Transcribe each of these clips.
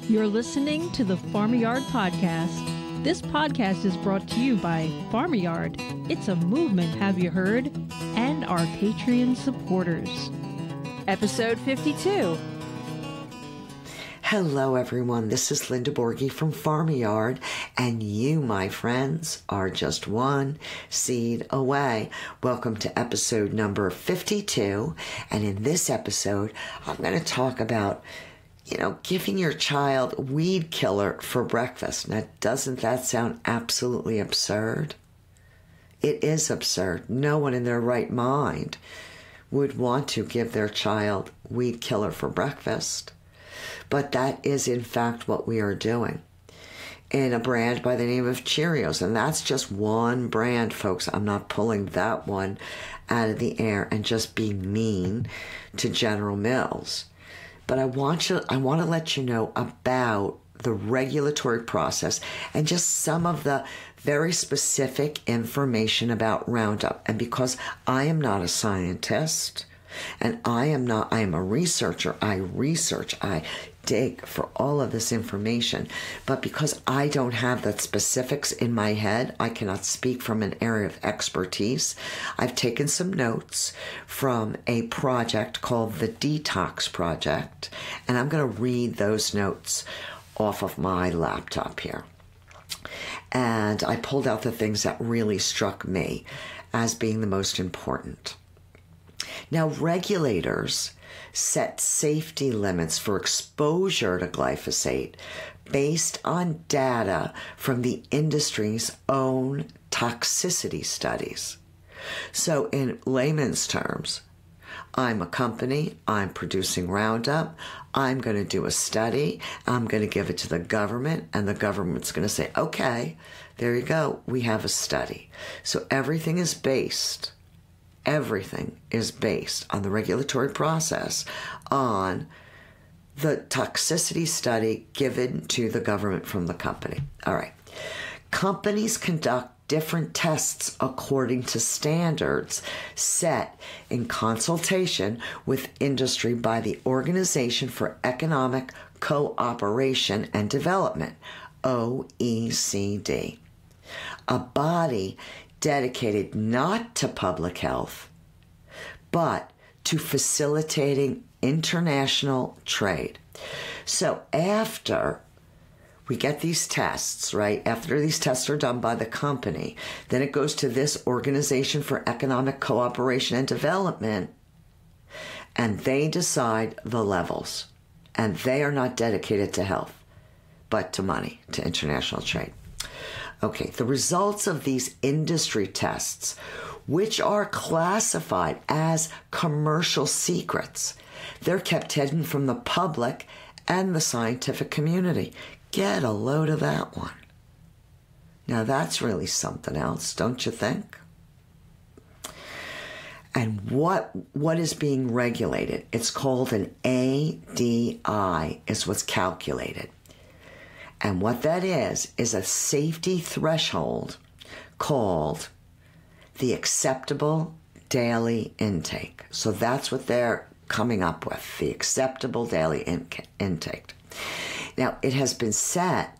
You're listening to the Farmyard Podcast. This podcast is brought to you by Farmyard. It's a movement, have you heard? And our Patreon supporters. Episode 52. Hello, everyone. This is Linda Borghi from Farmyard, and you, my friends, are just one seed away. Welcome to episode number 52, and in this episode, I'm going to talk about giving your child Weedkiller for breakfast. Now, doesn't that sound absolutely absurd? It is absurd. No one in their right mind would want to give their child Weedkiller for breakfast. But that is, in fact, what we are doing in a brand by the name of Cheerios. And that's just one brand, folks. I'm not pulling that one out of the air and just being mean to General Mills. But I want to let you know about the regulatory process and just some of the very specific information about Roundup. And because I am not a scientist and I am a researcher, I dig for all of this information. But because I don't have the specifics in my head, I cannot speak from an area of expertise. I've taken some notes from a project called the Detox Project, and I'm going to read those notes off of my laptop here. And I pulled out the things that really struck me as being the most important. Now, regulators set safety limits for exposure to glyphosate based on data from the industry's own toxicity studies. So in layman's terms, I'm a company, I'm producing Roundup, I'm going to do a study, I'm going to give it to the government, and the government's going to say, okay, there you go, we have a study. So everything is based on the regulatory process on the toxicity study given to the government from the company. All right. Companies conduct different tests according to standards set in consultation with industry by the Organization for Economic Cooperation and Development, OECD, a body dedicated not to public health, but to facilitating international trade. So after we get these tests, right? After these tests are done by the company, then it goes to this Organization for Economic Cooperation and Development, and they decide the levels. And they are not dedicated to health, but to money, to international trade. Okay, the results of these industry tests, which are classified as commercial secrets, they're kept hidden from the public and the scientific community. Get a load of that one. Now that's really something else, don't you think? And what is being regulated? It's called an ADI, is what's calculated. And what that is a safety threshold called the acceptable daily intake. So that's what they're coming up with, the acceptable daily intake. Now, it has been set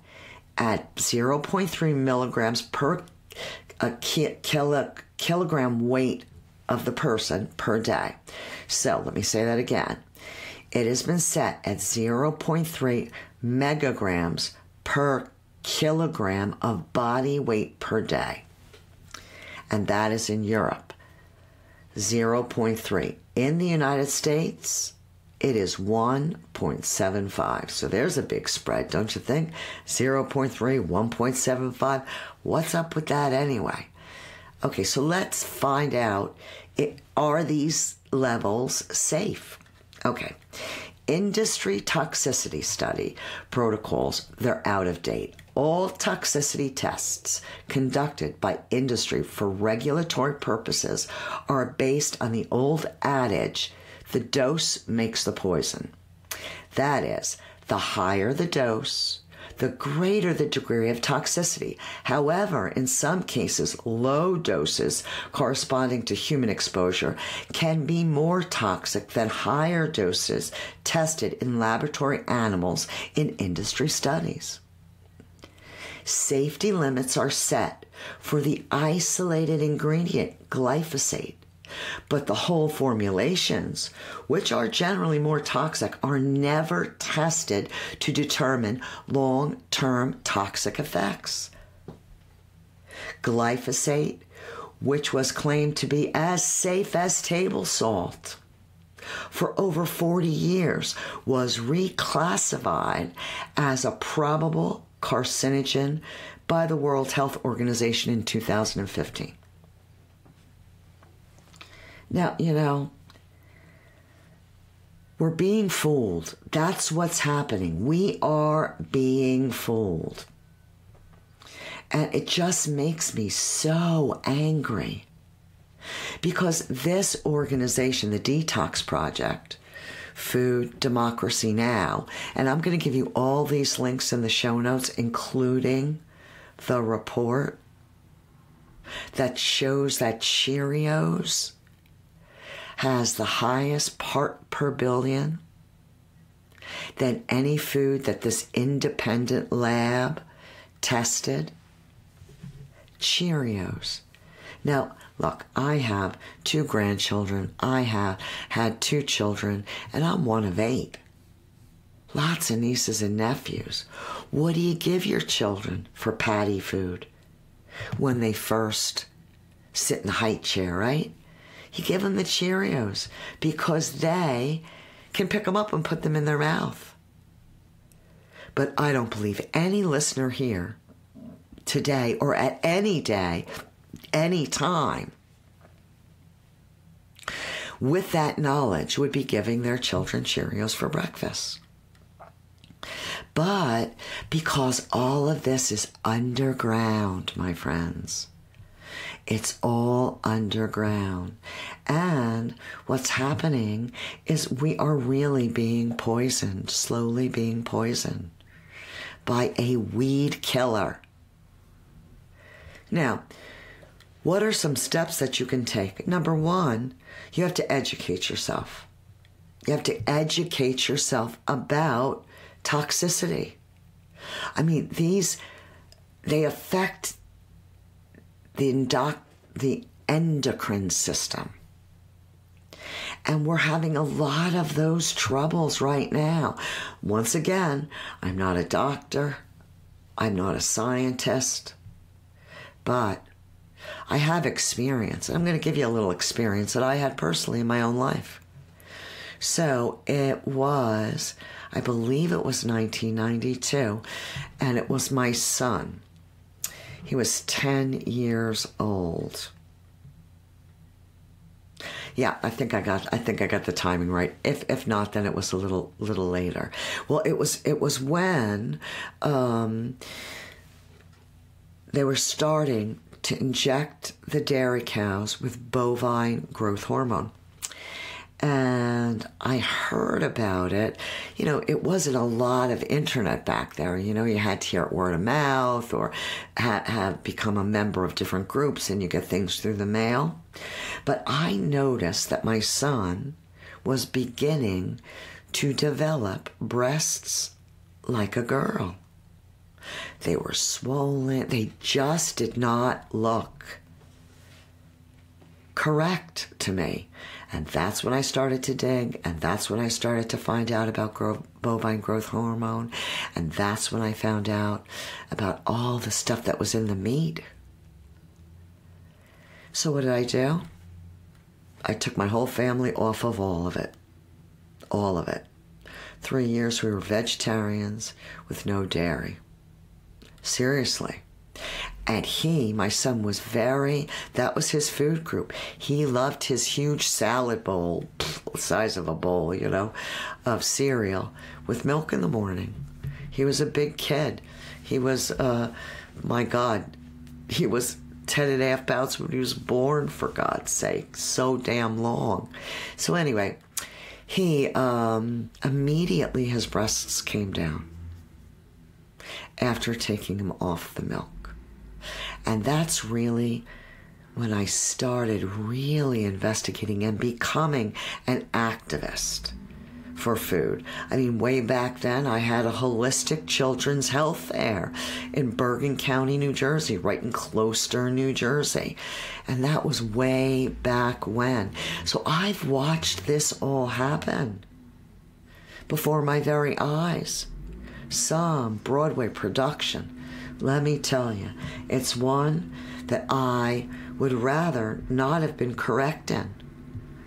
at 0.3 milligrams per kilogram weight of the person per day. So let me say that again. It has been set at 0.3 megagrams per kilogram of body weight per day. And that is in Europe. 0.3. In the United States, it is 1.75. So there's a big spread, don't you think? 0.3, 1.75. What's up with that anyway? Okay, so let's find out, are these levels safe? Okay. Industry toxicity study protocols, they're out of date. All toxicity tests conducted by industry for regulatory purposes are based on the old adage, the dose makes the poison. That is, the higher the dose, the greater the degree of toxicity. However, in some cases, low doses corresponding to human exposure can be more toxic than higher doses tested in laboratory animals in industry studies. Safety limits are set for the isolated ingredient, glyphosate, but the whole formulations, which are generally more toxic, are never tested to determine long-term toxic effects. Glyphosate, which was claimed to be as safe as table salt, for over 40 years was reclassified as a probable carcinogen by the World Health Organization in 2015. Now, we're being fooled. That's what's happening. We are being fooled. And it just makes me so angry. Because this organization, the Detox Project, Food Democracy Now!, and I'm going to give you all these links in the show notes, including the report that shows that Cheerios has the highest part per billion than any food that this independent lab tested. Cheerios. Now, look, I have 2 grandchildren. I have had 2 children, and I'm one of 8. Lots of nieces and nephews. What do you give your children for patty food when they first sit in the high chair, right? You give them the Cheerios because they can pick them up and put them in their mouth. But I don't believe any listener here today or at any day, any time, with that knowledge would be giving their children Cheerios for breakfast. But because all of this is underground, my friends, it's all underground. And what's happening is we are really being poisoned, slowly being poisoned by a weed killer. Now, what are some steps that you can take? Number 1, you have to educate yourself. You have to educate yourself about toxicity. I mean, they affect the endocrine system. And we're having a lot of those troubles right now. Once again, I'm not a doctor. I'm not a scientist. But I have experience. I'm going to give you a little experience that I had personally in my own life. So it was, I believe it was 1992, and it was my son. He was 10 years old. Yeah, I think I got the timing right. If not, then it was a little later. Well, it was when they were starting to inject the dairy cows with bovine growth hormone. And I heard about it. It wasn't a lot of internet back there. You had to hear it word of mouth or have become a member of different groups and you get things through the mail. But I noticed that my son was beginning to develop breasts like a girl. They were swollen. They just did not look correct to me. And that's when I started to dig, and that's when I started to find out about bovine growth hormone, and that's when I found out about all the stuff that was in the meat. So what did I do? I took my whole family off of all of it. All of it. 3 years we were vegetarians with no dairy. Seriously. And my son was that was his food group. He loved his huge salad bowl, the size of a bowl, of cereal with milk in the morning. He was a big kid. He was, my God, he was 10.5 pounds when he was born, for God's sake. So damn long. So anyway, he, immediately his breasts came down. after taking him off the milk. And that's really when I started really investigating and becoming an activist for food. I mean, way back then, I had a holistic children's health fair in Bergen County, New Jersey, right in Closter, New Jersey. And that was way back when. So I've watched this all happen before my very eyes. Some Broadway production, let me tell you, it's one that I would rather not have been correct in.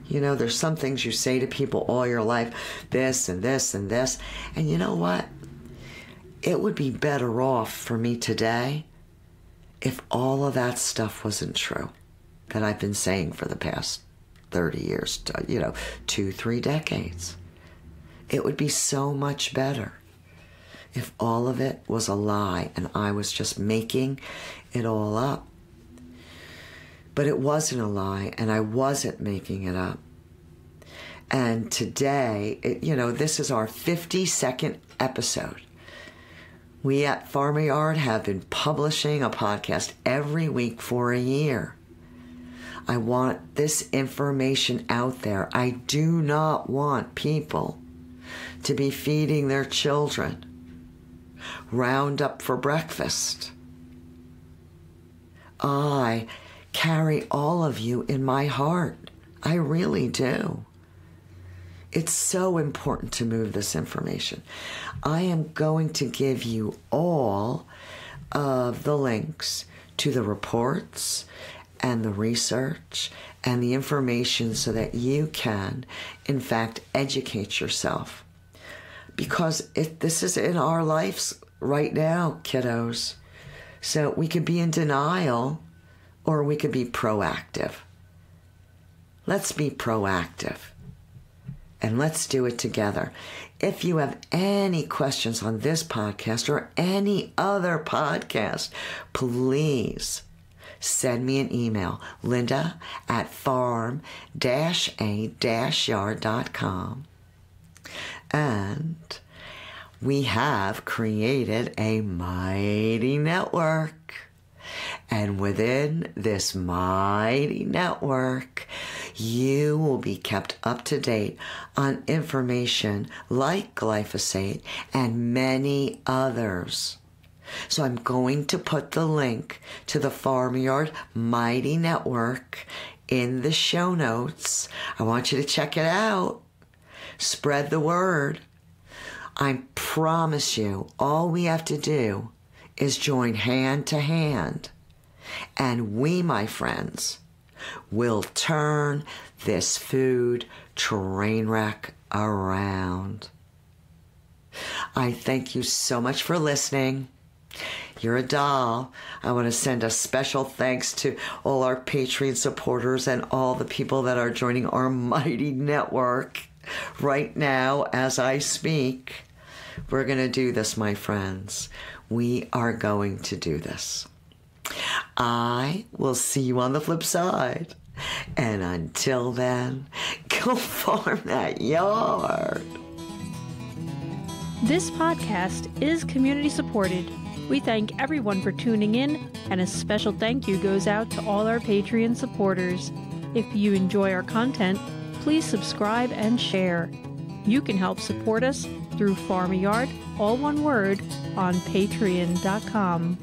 You know, there's some things you say to people all your life, this and this and this, and you know what? It would be better off for me today if all of that stuff wasn't true that I've been saying for the past 30 years, 2-3 decades. It would be so much better if all of it was a lie and I was just making it all up. But it wasn't a lie, and I wasn't making it up. And today, this is our 52nd episode. We at Farmer Yard have been publishing a podcast every week for a year. I want this information out there. I do not want people to be feeding their children Roundup for breakfast. I carry all of you in my heart. I really do. It's so important to move this information. I am going to give you all of the links to the reports and the research and the information so that you can, in fact, educate yourself. Because this is in our lives right now, kiddos. So we could be in denial or we could be proactive. Let's be proactive. And let's do it together. If you have any questions on this podcast or any other podcast, please send me an email, linda@farm-a-yard.com. And we have created a mighty network. And within this mighty network, you will be kept up to date on information like glyphosate and many others. So I'm going to put the link to the Farmyard Mighty Network in the show notes. I want you to check it out. Spread the word. I promise you, all we have to do is join hand to hand. And we, my friends, will turn this food train wreck around. I thank you so much for listening. You're a doll. I want to send a special thanks to all our Patreon supporters and all the people that are joining our mighty network right now as I speak. We're going to do this, my friends. We are going to do this. I will see you on the flip side. And until then, go farm that yard. This podcast is community supported. We thank everyone for tuning in, and a special thank you goes out to all our Patreon supporters. If you enjoy our content, please subscribe and share. You can help support us through Farm Yard, all one word, on patreon.com.